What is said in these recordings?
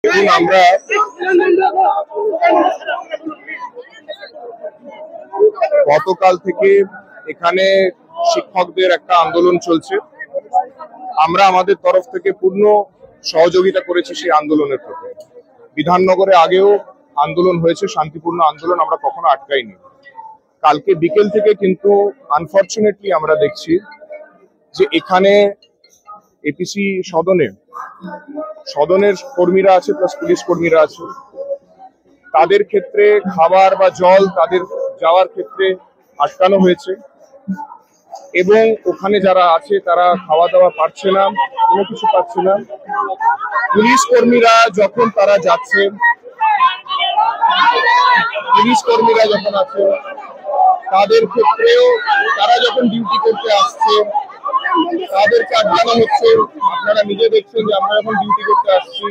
দেখুন, আমরা গতকাল থেকে এখানে শিক্ষকদের একটা আন্দোলন চলছে। আমরা আমাদের তরফ থেকে পূর্ণ সহযোগিতা করেছি সেই আন্দোলনের প্রতি। বিধাননগরে আগেও আন্দোলন হয়েছে, শান্তিপূর্ণ আন্দোলন, আমরা কখনো আটকাইনি। কালকে বিকেল থেকে কিন্তু আনফরচুনেটলি আমরা দেখছি যে এখানে এপিসি সদনের কর্মীরা আছে, প্লাস পুলিশ কর্মীরা আছে, তাদের ক্ষেত্রে খাবার বা জল তাদের যাওয়ার ক্ষেত্রে আটকানো হয়েছে এবং ওখানে যারা আছে তারা খাওয়া দাওয়া পাচ্ছে না, কোনো কিছু পাচ্ছে না। পুলিশ কর্মীরা যখন যাচ্ছে, পুলিশ কর্মীরা যখন আছে তাদের ক্ষেত্রেও তারা যখন ডিউটি করতে আসছে তাদেরকে আটকানো হচ্ছে। আপনারা নিজে দেখছেন যে আমরা যখন ডিউটি করতে আসছি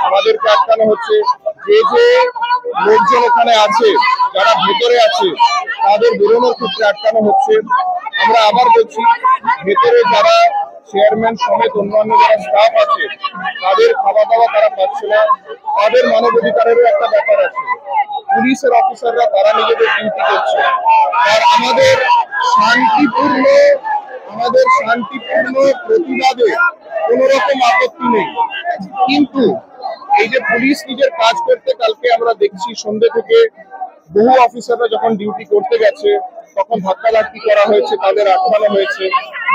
আমাদেরকে আটকানো হচ্ছে। যে যে লোকজন ওখানে আছে, যারা ভেতরে আছে, তাদের বেরোনোর ক্ষেত্রে আটকানো হচ্ছে। আমরা আবার বলছি, ভেতরে যারা চেয়ারম্যান সমেত অন্যান্য যারা স্টাফ আছে তাদের খাওয়া দাওয়া তারা পাচ্ছে না। তাদের মানবাধিকারেরও একটা ব্যাপার আছে। পুলিশের অফিসাররা তারা নিজেদের ডিউটি করছে। আর আমাদের শান্তিপূর্ণ প্রতিবাদে কোন রকম আপত্তি নেই, কিন্তু এই যে পুলিশ নিজের কাজ করতে, কালকে আমরা দেখছি সন্ধ্যে থেকে বহু অফিসাররা যখন ডিউটি করতে গেছে তখন ধাক্কাধাক্কি করা হয়েছে, তাদের আটকানো হয়েছে।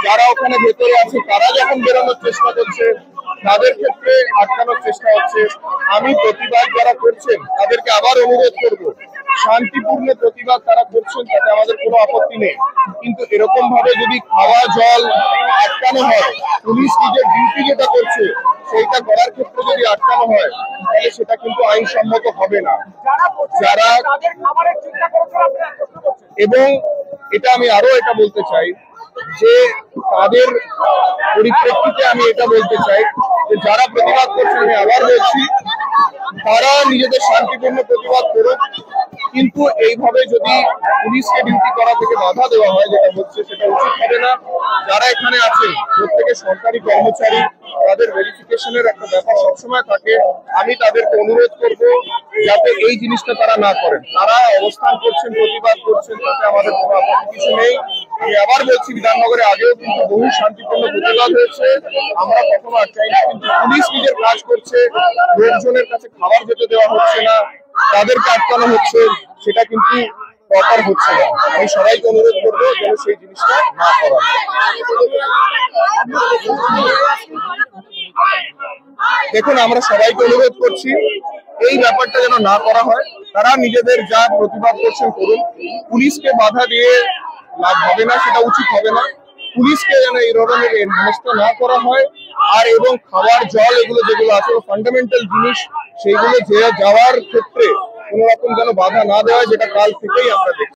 যারা ওখানে ভেতরে আছে তারা যখন বেরোনোর চেষ্টা করছে তাদের ক্ষেত্রে আটকানোর চেষ্টা হচ্ছে। আমি প্রতিবাদ যারা করছেন তাদেরকে আবার অনুরোধ করব, শান্তিপূর্ণ প্রতিবাদ তারা করছেন তাতে আমাদের কোনো আপত্তি নেই, কিন্তু এরকম ভাবে যদি খাওয়া জল আটকানো হয়, পুলিশ নিজের ডিউটি যেটা করছে সেইটা করার ক্ষেত্রে যদি আটকানো হয় তাহলে সেটা কিন্তু আইনসম্মত হবে না। যারা এবং এটা আমি আরো এটা বলতে চাই যে তাদের পরিপ্রেক্ষিতে আমি এটা বলতে চাই যে যারা প্রতিবাদ করছে, আমি আবার বলছি, তারা নিজেদের শান্তিপূর্ণ প্রতিবাদ করুক, কিন্তু এইভাবে যদি পুলিশকে ডিউটি করা থেকে বাধা দেওয়া হয় যেটা হচ্ছে, সেটা উচিত হবে না। যারা এখানে আছেন প্রত্যেকে সরকারি কর্মচারী, তাদের ভেরিফিকেশনের একটা ব্যাপার সবসময় থাকে। আমি তাদেরকে অনুরোধ করব যাতে এই জিনিসটা তারা না করেন। তারা অবস্থান করছেন, প্রতিবাদ করছেন, তাতে আমাদের কোনো আপত্তি কিছু নেই। আমি আবার বলছি, বিধাননগরে আগেও কিন্তু বহু শান্তিপূর্ণ প্রতিবাদ হয়েছে, আমরা কখনো আটকাই না, কিন্তু পুলিশ নিজের কাজ করছে, লোকজনের কাছে খাবার যেতে দেওয়া হচ্ছে না, তাদেরকে আটকানো হচ্ছে, সেটা কিন্তু প্রপার হচ্ছে না। আমি সবাইকে অনুরোধ করবো যেন সেই জিনিসটা না করা। দেখুন, আমরা সবাইকে অনুরোধ করছি এই ব্যাপারটা যেন না করা হয়। তারা নিজেদের যা প্রতিবাদ করছেন করুন, পুলিশকে বাধা দিয়ে লাভ হবে না, সেটা উচিত হবে না। পুলিশকে যেন এই ধরনের হেনস্থা না করা হয়। আর এবং খাবার জল এগুলো যেগুলো আছে ফান্ডামেন্টাল জিনিস, সেইগুলো যাওয়ার ক্ষেত্রে কোন রকম যেন বাধা না দেওয়া, যেটা কাল থেকেই আমরা দেখছি।